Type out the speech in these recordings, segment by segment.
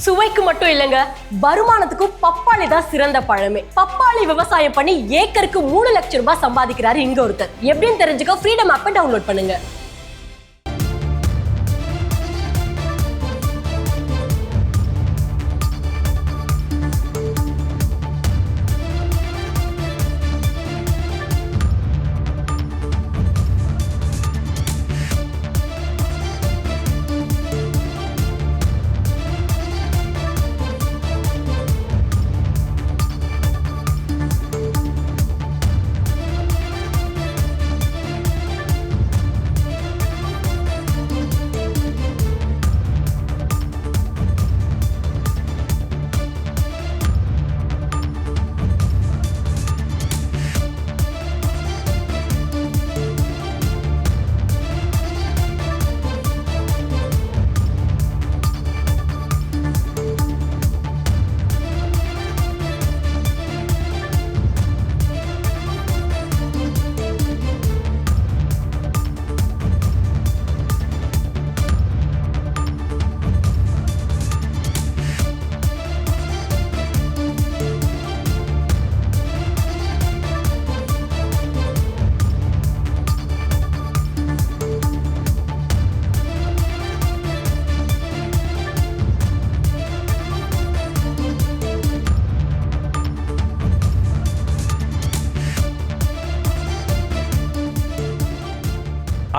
சுவைக்கு மட்டும் இல்லைங்க, வருமானத்துக்கும் பப்பாளி தான் சிறந்த பழமே. பப்பாளி விவசாயம் பண்ணி ஏக்கருக்கு 3 லட்சம் ரூபாய் சம்பாதிக்கிறாரு இங்க ஒருத்தர். எப்படின்னு தெரிஞ்சுக்க ஃப்ரீடம் ஆப்பை டவுன்லோட் பண்ணுங்க.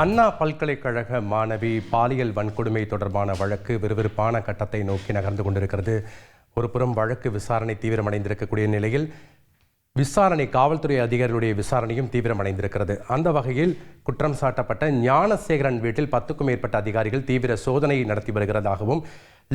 அண்ணா பல்கலைக்கழக மாணவி பாலியல் வன்கொடுமை தொடர்பான வழக்கு விறுவிறுப்பான கட்டத்தை நோக்கி நகர்ந்து கொண்டிருக்கிறது. ஒருபுறம் வழக்கு விசாரணை தீவிரமடைந்திருக்கக்கூடிய நிலையில் காவல்துறை அதிகாரிகளுடைய விசாரணையும் தீவிரமடைந்திருக்கிறது. அந்த வகையில் குற்றம் சாட்டப்பட்ட ஞானசேகரன் வீட்டில் 10க்கும் மேற்பட்ட அதிகாரிகள் தீவிர சோதனை நடத்தி வருகிறதாகவும்,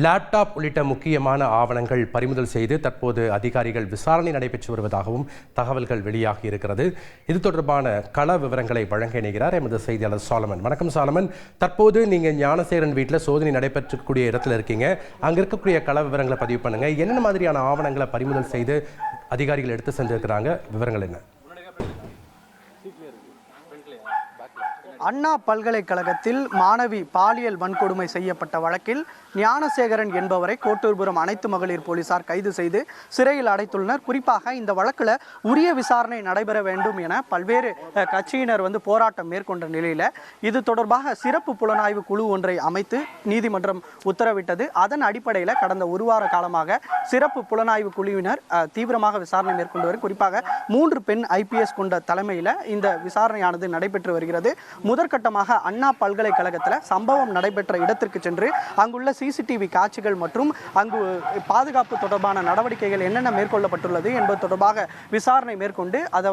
லேப்டாப் உள்ளிட்ட முக்கியமான ஆவணங்கள் பறிமுதல் செய்து தற்போது அதிகாரிகள் விசாரணை நடைபெற்று வருவதாகவும் தகவல்கள் வெளியாகி இருக்கிறது. இது தொடர்பான கள விவரங்களை வழங்க இணைகிறார் எமது செய்தியாளர் சாலமன். வணக்கம் சாலமன், தற்போது நீங்க ஞானசேகரன் வீட்டில் சோதனை நடைபெற்றக்கூடிய இடத்துல இருக்கீங்க. அங்க இருக்கக்கூடிய கள விவரங்களை பதிவு பண்ணுங்க. என்ன மாதிரியான ஆவணங்களை பறிமுதல் செய்து அதிகாரிகள் எடுத்து சென்றிருக்கிறாங்க, விவரங்கள் என்ன? அண்ணா பல்கலைக்கழகத்தில் மாணவி பாலியல் வன்கொடுமை செய்யப்பட்ட வழக்கில் ஞானசேகரன் என்பவரை கோட்டூர்புரம் அனைத்து மகளிர் போலீசார் கைது செய்து சிறையில் அடைத்துள்ளனர். குறிப்பாக இந்த வழக்கில் உரிய விசாரணை நடைபெற வேண்டும் என பல்வேறு கட்சியினர் போராட்டம் மேற்கொண்ட நிலையில் இது தொடர்பாக சிறப்பு புலனாய்வு குழு ஒன்றை அமைத்து நீதிமன்றம் உத்தரவிட்டது. அதன் அடிப்படையில் கடந்த ஒரு வார காலமாக சிறப்பு புலனாய்வு குழுவினர் தீவிரமாக விசாரணை மேற்கொண்டு வரும். குறிப்பாக 3 பெண் IPS கொண்ட தலைமையில் இந்த விசாரணையானது நடைபெற்று வருகிறது. முதற்கட்டமாக அண்ணா பல்கலைக்கழகத்தில் சம்பவம் நடைபெற்ற இடத்திற்கு சென்று அங்குள்ள CCTV காட்சிகள் மற்றும் அங்கு பாதுகாப்பு தொடர்பான நடவடிக்கைகள் என்னென்ன மேற்கொள்ளப்பட்டுள்ளது என்பது தொடர்பாக விசாரணை மேற்கொண்டு அதை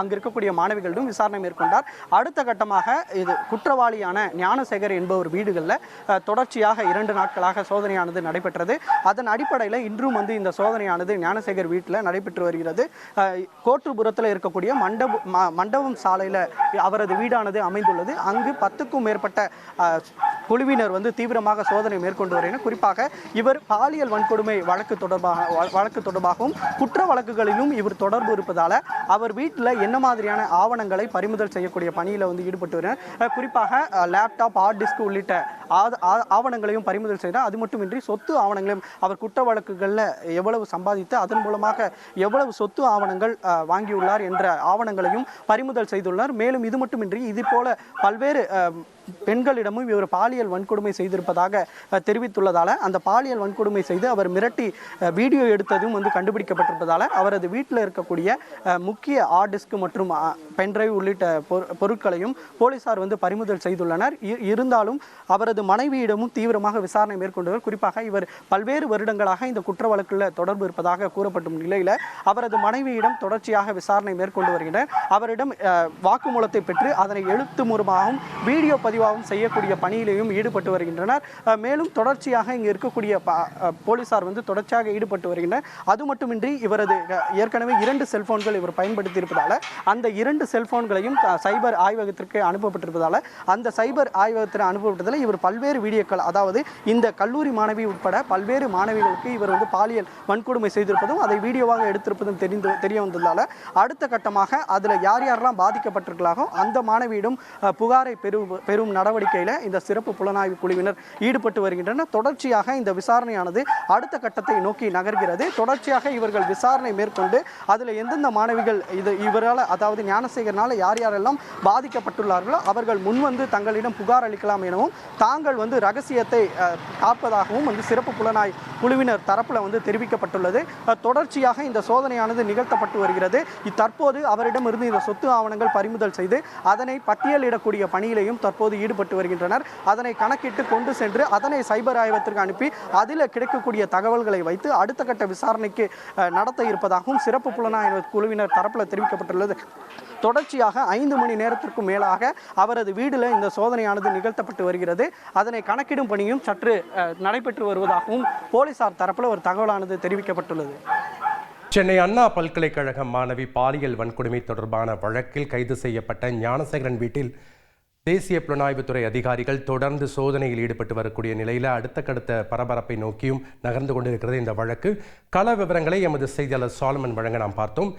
அங்கு இருக்கக்கூடிய மாணவிகளிடம் விசாரணை மேற்கொண்டார். அடுத்த கட்டமாக இது குற்றவாளியான ஞானசேகர் என்பவர் வீடுகளில் தொடர்ச்சியாக 2 நாட்களாக சோதனையானது நடைபெற்றது. அதன் அடிப்படையில் இன்றும் இந்த சோதனையானது ஞானசேகர் வீட்டில் நடைபெற்று வருகிறது. கோட்டூர்புரத்தில் இருக்கக்கூடிய மண்டபம் சாலையில் அவரது வீடானது அமைந்துள்ளது. அங்கு 10க்கும் மேற்பட்ட குழுவினர் தீவிரமாக சோதனை மேற்கொண்டு வருகின்றனர். குறிப்பாக இவர் பாலியல் வன்கொடுமை வழக்கு தொடர்பாகவும் குற்ற வழக்குகளிலும் இவர் தொடர்பு இருப்பதால் அவர் வீட்டில் என்ன மாதிரியான ஆவணங்களை பறிமுதல் செய்யக்கூடிய பணியில் ஈடுபட்டு வருகிறார். குறிப்பாக லேப்டாப், ஹார்ட் டிஸ்க் உள்ளிட்ட ஆவணங்களையும் பறிமுதல் செய்தார். அது மட்டுமின்றி சொத்து ஆவணங்களையும் அவர் குற்ற வழக்குகளில் எவ்வளவு சம்பாதித்து அதன் மூலமாக எவ்வளவு சொத்து ஆவணங்கள் வாங்கியுள்ளார் என்ற ஆவணங்களையும் பறிமுதல் செய்துள்ளார். மேலும் இது மட்டுமின்றி இது போல பல்வேறு பெண்களிடமும் இவர் பாலியல் வன்கொடுமை செய்திருப்பதாக தெரிவித்துள்ளதால் அந்த பாலியல் வன்கொடுமை செய்து அவர் மிரட்டி வீடியோ எடுத்ததும் கண்டுபிடிக்கப்பட்டிருப்பதால் அவரது வீட்டில் இருக்கக்கூடிய முக்கிய ஹார்ட் டிஸ்க் மற்றும் பென்டிரைவ் உள்ளிட்ட பொருட்களையும் போலீசார் பறிமுதல் செய்துள்ளனர். இருந்தாலும் அவரது மனைவியிடமும் தீவிரமாக விசாரணை மேற்கொண்டவர். குறிப்பாக இவர் பல்வேறு வருடங்களாக இந்த குற்ற வழக்கில் தொடர்பு இருப்பதாக கூறப்படும் நிலையில் அவரது மனைவியிடம் தொடர்ச்சியாக விசாரணை மேற்கொண்டு வருகின்றனர். அவரிடம் வாக்குமூலத்தை பெற்று அதனை எழுத்து மூலமாகவும் வீடியோ பதிவாகவும் செய்யக்கூடிய பணியிலையும் ஈடுபட்டு வருகின்றனர். மேலும் தொடர்ச்சியாக இங்கு இருக்கக்கூடிய போலீசார் தொடர்ச்சியாக ஈடுபட்டு வருகின்றனர். அது மட்டுமின்றி இவரது ஏற்கனவே 2 செல்போன்கள் இவர் பயன்படுத்தி இருப்பதால் அந்த 2 செல்போன்களையும் சைபர் ஆய்வகத்திற்கு அனுப்பப்பட்டிருப்பதால் அந்த சைபர் ஆய்வகத்தில் அனுப்பப்பட்டதில் இவர் பல்வேறு வீடியோக்கள், அதாவது இந்த கல்லூரி மாணவி உட்பட பல்வேறு மாணவிகளுக்கு இவர் பாலியல் வன்கொடுமை செய்திருப்பதும் அதை வீடியோவாக எடுத்திருப்பதும் தெரிய வந்ததால் அடுத்த கட்டமாக அதில் யாரெல்லாம் பாதிக்கப்பட்டிருக்கலாமோ அந்த மாணவியிடம் புகாரை பெறும் தேடும் நடவடிக்கையில் இந்த சிறப்பு புலனாய்வு குழுவினர் ஈடுபட்டு வருகின்றனர். தொடர்ச்சியாக இந்த விசாரணையானது அடுத்த கட்டத்தை நோக்கி நகர்கிறது. தொடர்ச்சியாக இவர்கள் விசாரணை மேற்கொண்டு அதில் எந்தெந்த மாணவிகள் இவரால் அதாவது ஞானசேகரனால் யார் யாரெல்லாம் பாதிக்கப்பட்டுள்ளார்களோ அவர்கள் முன்வந்து தங்களிடம் புகார் அளிக்கலாம் எனவும் தாங்கள் ரகசியத்தை காப்பதாகவும் சிறப்பு புலனாய்வு குழுவினர் தரப்பில் தெரிவிக்கப்பட்டுள்ளது. தொடர்ச்சியாக இந்த சோதனையானது நிகழ்த்தப்பட்டு வருகிறது. தற்போது அவரிடமிருந்து இந்த சொத்து ஆவணங்கள் பறிமுதல் செய்து அதனை பட்டியலிடக்கூடிய பணியிலையும் தற்போது ஈடுபட்டு வருகின்றனர். அதனை கணக்கிட்டு கொண்டு சென்று அதனை சைபர் ஆய்வகத்திற்கு அனுப்பி அதில் கிடைக்கக்கூடிய தகவல்களை வைத்து அடுத்த கட்ட விசாரணைக்கு நடத்த இருப்பதாகவும் சிறப்பு புலனாய்வு குழுவினர் தரப்பில் தெரிவிக்கப்பட்டுள்ளது. தொடர்ச்சியாக 5 மணி நேரத்திற்கும் மேலாக அவரது வீட்டில் இந்த சோதனையானது நிகழ்த்தப்பட்டு வருகிறது. அதனை கணக்கிடும் பணியும் சற்று நடைபெற்று வருவதாகவும் போலீசார் தரப்பில் ஒரு தகவலானது தெரிவிக்கப்பட்டுள்ளது. சென்னை அண்ணா பல்கலைக்கழக மாணவி பாலியல் வன்கொடுமை தொடர்பான வழக்கில் கைது செய்யப்பட்ட ஞானசேகரன் வீட்டில் தேசிய புலனாய்வுத்துறை அதிகாரிகள் தொடர்ந்து சோதனையில் ஈடுபட்டு வரக்கூடிய நிலையில் அடுத்த பரபரப்பை நோக்கியும் நகர்ந்து கொண்டிருக்கிறது இந்த வழக்கு. கள விவரங்களை எமது செய்தியாளர் சாலமன் வழங்க நாம் பார்த்தோம்.